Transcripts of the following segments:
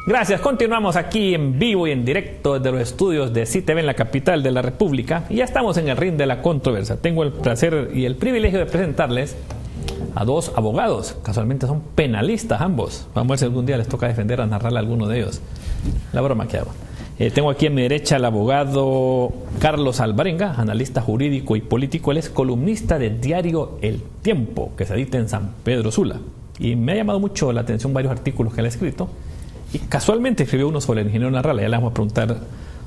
Gracias, continuamos aquí en vivo y en directo desde los estudios de CITV en la capital de la República y ya estamos en el ring de la controversia. Tengo el placer y el privilegio de presentarles a dos abogados, casualmente son penalistas ambos. Vamos a ver si algún día les toca defender a Narrala a alguno de ellos. La broma que hago. Tengo aquí a mi derecha al abogado Carlos Alvarenga, analista jurídico y político. Él es columnista del diario El Tiempo, que se edita en San Pedro Sula. Y me ha llamado mucho la atención varios artículos que él ha escrito. Y casualmente escribió uno sobre el ingeniero Narrala, ya le vamos a preguntar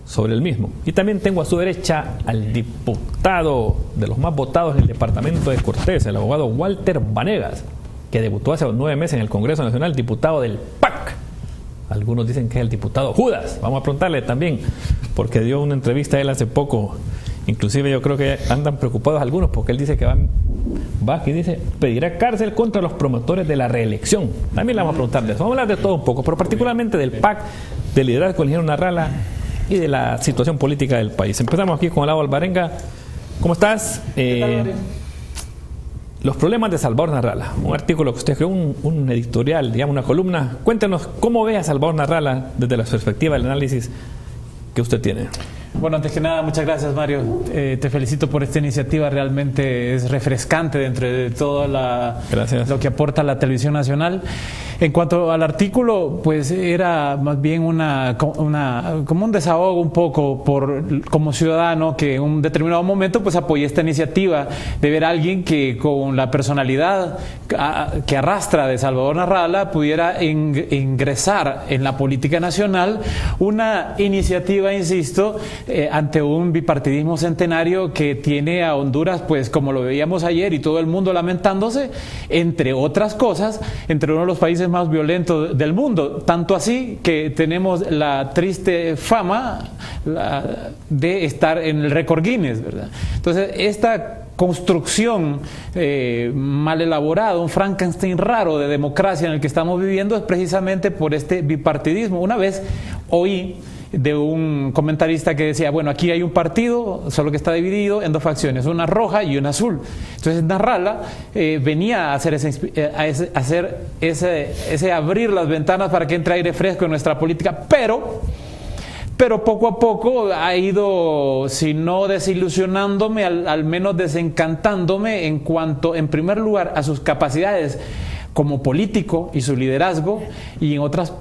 sobre el mismo. Y también tengo a su derecha al diputado de los más votados en el departamento de Cortés, el abogado Walter Vanegas, que debutó hace 9 meses en el Congreso Nacional, diputado del PAC. Algunos dicen que es el diputado Judas. Vamos a preguntarle también, porque dio una entrevista a él hace poco. Inclusive yo creo que andan preocupados algunos, porque él dice que va aquí dice, pedirá cárcel contra los promotores de la reelección. También le vamos a preguntar de eso. Vamos a hablar de todo un poco, pero particularmente del PAC, del liderazgo del ingeniero Narrala y de la situación política del país. Empezamos aquí con el abogado Alvarenga. ¿Cómo estás? Los problemas de Salvador Narrala, un artículo que usted escribió, un editorial, digamos, una columna. Cuéntenos cómo ve a Salvador Narrala desde la perspectiva del análisis que usted tiene. Bueno, antes que nada, muchas gracias, Mario. Te felicito por esta iniciativa, realmente es refrescante dentro de todo lo que aporta la televisión nacional. En cuanto al artículo, pues era más bien como un desahogo un poco como ciudadano que en un determinado momento pues apoyé esta iniciativa de ver a alguien que con la personalidad que arrastra de Salvador Narrala pudiera ingresar en la política nacional, una iniciativa, insisto, ante un bipartidismo centenario que tiene a Honduras, pues como lo veíamos ayer y todo el mundo lamentándose, entre otras cosas, entre uno de los países más violentos del mundo, tanto así que tenemos la triste fama de estar en el récord Guinness, ¿verdad? Entonces, esta construcción mal elaborada, un Frankenstein raro de democracia en el que estamos viviendo es precisamente por este bipartidismo. Una vez oí de un comentarista que decía, bueno, aquí hay un partido, solo que está dividido en 2 facciones, una roja y una azul. Entonces Narrala venía a hacer ese abrir las ventanas para que entre aire fresco en nuestra política, pero poco a poco ha ido, si no desilusionándome, al menos desencantándome en cuanto, en primer lugar, a sus capacidades como político y su liderazgo, y en otras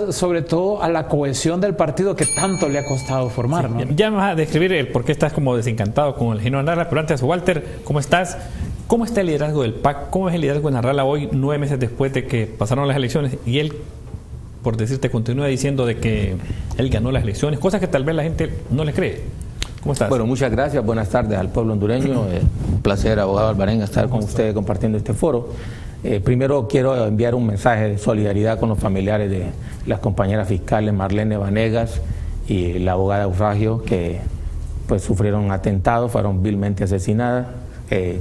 sobre todo a la cohesión del partido que tanto le ha costado formar, ¿no? Ya me vas a describir el por qué estás como desencantado con el ingeniero Narrala, pero antes, Walter, ¿cómo estás? ¿Cómo está el liderazgo del PAC? ¿Cómo es el liderazgo de Narrala hoy, 9 meses después de que pasaron las elecciones? Y él, por decirte, continúa diciendo de que él ganó las elecciones, cosas que tal vez la gente no le cree. ¿Cómo estás? Bueno, muchas gracias, buenas tardes al pueblo hondureño. Un placer, abogado Alvarenga, estar con ustedes compartiendo este foro. Primero quiero enviar un mensaje de solidaridad con los familiares de las compañeras fiscales Marlene Vanegas y la abogada Eufragio, que pues sufrieron atentados, fueron vilmente asesinadas.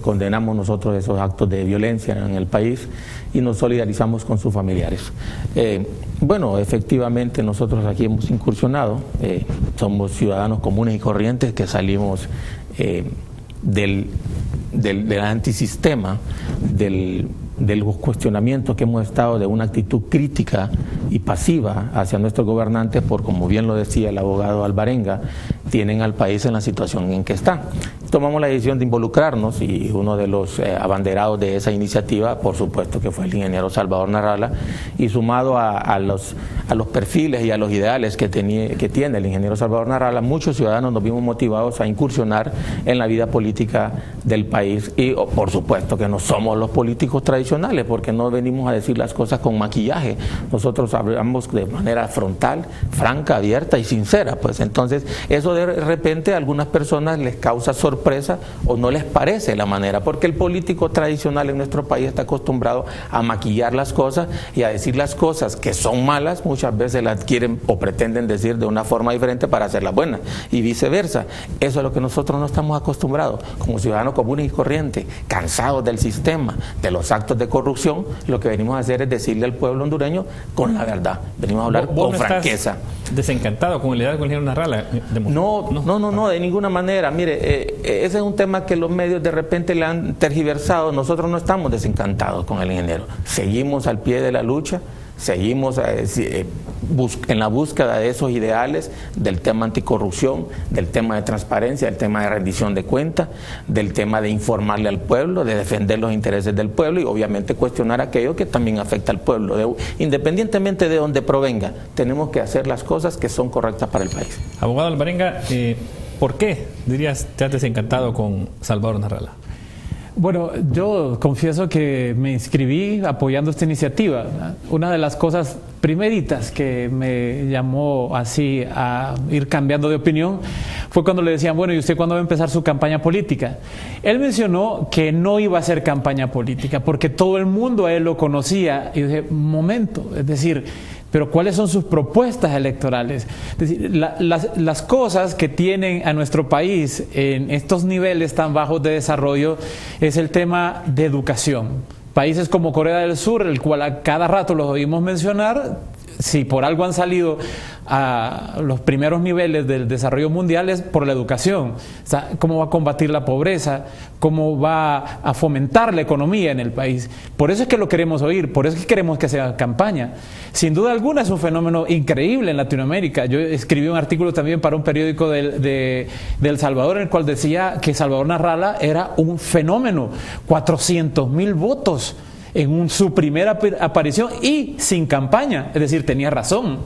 Condenamos nosotros esos actos de violencia en el país y nos solidarizamos con sus familiares. Bueno, efectivamente nosotros aquí hemos incursionado, somos ciudadanos comunes y corrientes que salimos del antisistema, de los cuestionamientos que hemos estado de una actitud crítica y pasiva hacia nuestros gobernantes por, como bien lo decía el abogado Alvarenga, tienen al país en la situación en que está. Tomamos la decisión de involucrarnos y uno de los abanderados de esa iniciativa, por supuesto, que fue el ingeniero Salvador Narrala, y sumado a los perfiles y a los ideales que tiene el ingeniero Salvador Narrala, muchos ciudadanos nos vimos motivados a incursionar en la vida política del país y, por supuesto, que no somos los políticos tradicionales, porque no venimos a decir las cosas con maquillaje. Nosotros hablamos de manera frontal, franca, abierta y sincera. Pues entonces, eso de repente a algunas personas les causa sorpresa o no les parece la manera, porque el político tradicional en nuestro país está acostumbrado a maquillar las cosas y a decir las cosas que son malas, muchas veces las quieren o pretenden decir de una forma diferente para hacerlas buenas y viceversa. Eso es lo que nosotros no estamos acostumbrados como ciudadanos comunes y corrientes, cansados del sistema, de los actos de corrupción. Lo que venimos a hacer es decirle al pueblo hondureño con la verdad, venimos a hablar con franqueza. ¿Desencantado con el liderazgo del ingeniero Narrala? No, de ninguna manera. Mire, ese es un tema que los medios de repente le han tergiversado. Nosotros no estamos desencantados con el ingeniero, seguimos al pie de la lucha, Seguimos en la búsqueda de esos ideales, del tema anticorrupción, del tema de transparencia, del tema de rendición de cuentas, del tema de informarle al pueblo, de defender los intereses del pueblo y obviamente cuestionar aquello que también afecta al pueblo. Independientemente de dónde provenga, tenemos que hacer las cosas que son correctas para el país. Abogado Alvarenga, ¿por qué dirías te has desencantado con Salvador Narrala? Bueno, yo confieso que me inscribí apoyando esta iniciativa. Una de las cosas primeritas que me llamó así a ir cambiando de opinión fue cuando le decían, bueno, ¿y usted cuándo va a empezar su campaña política? Él mencionó que no iba a hacer campaña política porque todo el mundo a él lo conocía. Y yo dije, momento, es decir, pero ¿cuáles son sus propuestas electorales? Es decir, las cosas que tienen a nuestro país en estos niveles tan bajos de desarrollo es el tema de educación. Países como Corea del Sur, el cual a cada rato los oímos mencionar, si por algo han salido a los primeros niveles del desarrollo mundial es por la educación. O sea, cómo va a combatir la pobreza, cómo va a fomentar la economía en el país. Por eso es que lo queremos oír, por eso es que queremos que sea campaña. Sin duda alguna es un fenómeno increíble en Latinoamérica. Yo escribí un artículo también para un periódico de El Salvador en el cual decía que Salvador Narrala era un fenómeno, 400,000 votos en su primera aparición y sin campaña, es decir, tenía razón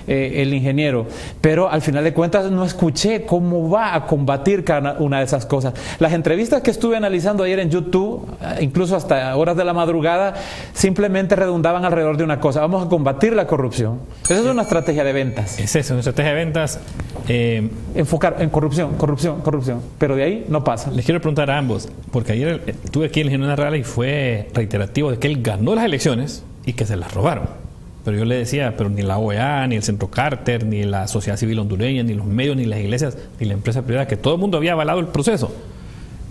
el ingeniero, pero al final de cuentas no escuché cómo va a combatir cada una de esas cosas. Las entrevistas que estuve analizando ayer en YouTube, incluso hasta horas de la madrugada, simplemente redundaban alrededor de una cosa: vamos a combatir la corrupción. Esa es una estrategia de ventas. Es eso, una estrategia de ventas. Enfocar en corrupción, pero de ahí no pasa. Les quiero preguntar a ambos, porque ayer tuve aquí el ingeniero Narrala y fue reiterativo de que él ganó las elecciones y que se las robaron. Pero yo le decía, pero ni la OEA, ni el Centro Carter, ni la sociedad civil hondureña, ni los medios, ni las iglesias, ni la empresa privada, que todo el mundo había avalado el proceso.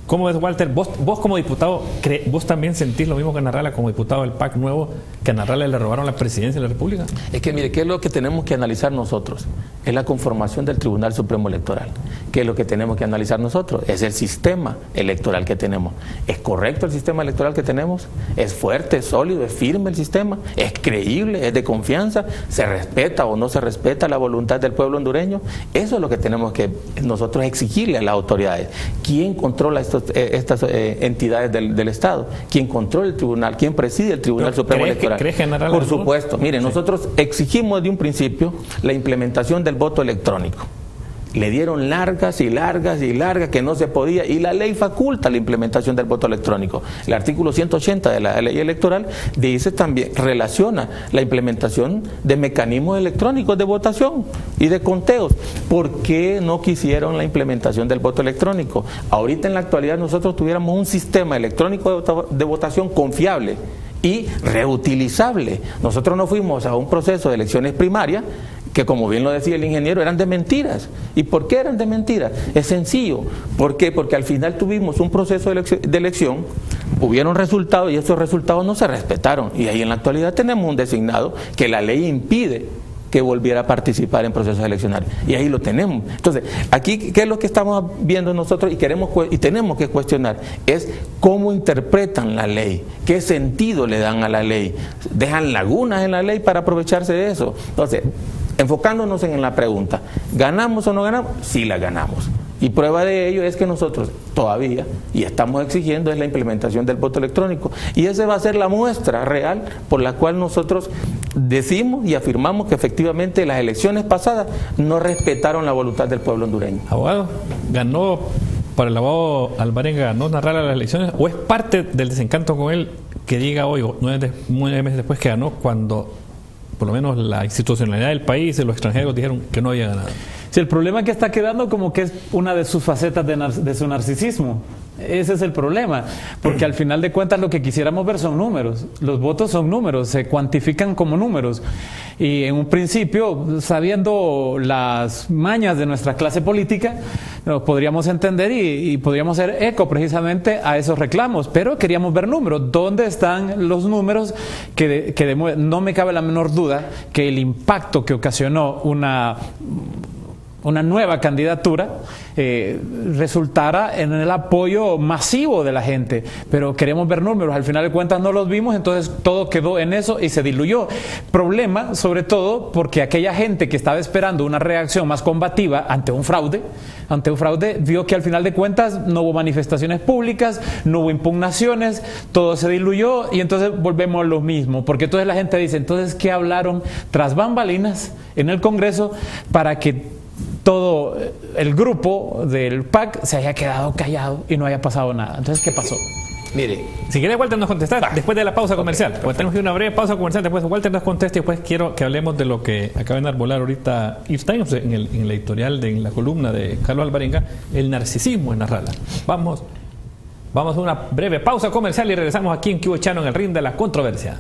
¿Cómo ves, Walter? Vos como diputado, ¿vos también sentís lo mismo que Narrala como diputado del PAC nuevo, que a Narrala le robaron la presidencia de la República? Es que mire, ¿qué es lo que tenemos que analizar nosotros? Es la conformación del Tribunal Supremo Electoral. ¿Qué es lo que tenemos que analizar nosotros? Es el sistema electoral que tenemos. ¿Es correcto el sistema electoral que tenemos? ¿Es fuerte, es sólido, es firme el sistema? ¿Es creíble, es de confianza? ¿Se respeta o no se respeta la voluntad del pueblo hondureño? Eso es lo que tenemos que nosotros exigirle a las autoridades. ¿Quién controla estas entidades del Estado? ¿Quién controla el tribunal? ¿Quién preside el Tribunal Supremo Electoral? ¿Crees que Narrala? Por supuesto. Miren, nosotros exigimos de un principio la implementación del voto electrónico. Le dieron largas y largas y largas que no se podía, y la ley faculta la implementación del voto electrónico. El artículo 180 de la ley electoral dice también, relaciona la implementación de mecanismos electrónicos de votación y de conteos. ¿Por qué no quisieron la implementación del voto electrónico? Ahorita en la actualidad nosotros tuviéramos un sistema electrónico de votación confiable y reutilizable. Nosotros no fuimos a un proceso de elecciones primarias que, como bien lo decía el ingeniero, eran de mentiras. ¿Y por qué eran de mentiras? Es sencillo. ¿Por qué? Porque al final tuvimos un proceso de elección, hubieron resultados y esos resultados no se respetaron. Y ahí en la actualidad tenemos un designado que la ley impide que volviera a participar en procesos eleccionarios. Y ahí lo tenemos. Entonces, aquí, ¿qué es lo que estamos viendo nosotros y tenemos que cuestionar? Es cómo interpretan la ley, qué sentido le dan a la ley. Dejan lagunas en la ley para aprovecharse de eso. Entonces, enfocándonos en la pregunta, ¿ganamos o no ganamos? Sí la ganamos. Y prueba de ello es que nosotros todavía, y estamos exigiendo, es la implementación del voto electrónico. Y esa va a ser la muestra real por la cual nosotros decimos y afirmamos que efectivamente las elecciones pasadas no respetaron la voluntad del pueblo hondureño. Abogado, ¿ganó para el abogado Alvarenga, ganó Narrala las elecciones? ¿O es parte del desencanto con él que diga hoy, 9 meses después, que ganó, cuando por lo menos la institucionalidad del país y los extranjeros dijeron que no había ganado? Sí, el problema que está quedando como que es una de sus facetas de su narcisismo. Ese es el problema, porque al final de cuentas lo que quisiéramos ver son números. Los votos son números, se cuantifican como números. Y en un principio, sabiendo las mañas de nuestra clase política, nos podríamos entender y podríamos hacer eco precisamente a esos reclamos, pero queríamos ver números. ¿Dónde están los números no me cabe la menor duda que el impacto que ocasionó una nueva candidatura resultara en el apoyo masivo de la gente. Pero queremos ver números, al final de cuentas no los vimos, entonces todo quedó en eso y se diluyó. Problema, sobre todo, porque aquella gente que estaba esperando una reacción más combativa ante un fraude, vio que al final de cuentas no hubo manifestaciones públicas, no hubo impugnaciones, todo se diluyó y entonces volvemos a lo mismo, porque entonces la gente dice, entonces ¿qué hablaron tras bambalinas en el Congreso para que todo el grupo del PAC se haya quedado callado y no haya pasado nada? Entonces, ¿qué pasó? Mire, si quiere Walter nos contestar después de la pausa comercial, porque tenemos que ir a una breve pausa comercial, después Walter nos contesta y después quiero que hablemos de lo que acaba de enarbolar ahorita Yves Times en el editorial, en la columna de Carlos Alvarenga, el narcisismo en Narrala. Vamos a una breve pausa comercial y regresamos aquí en Que Hubo Chano en el ring de la controversia.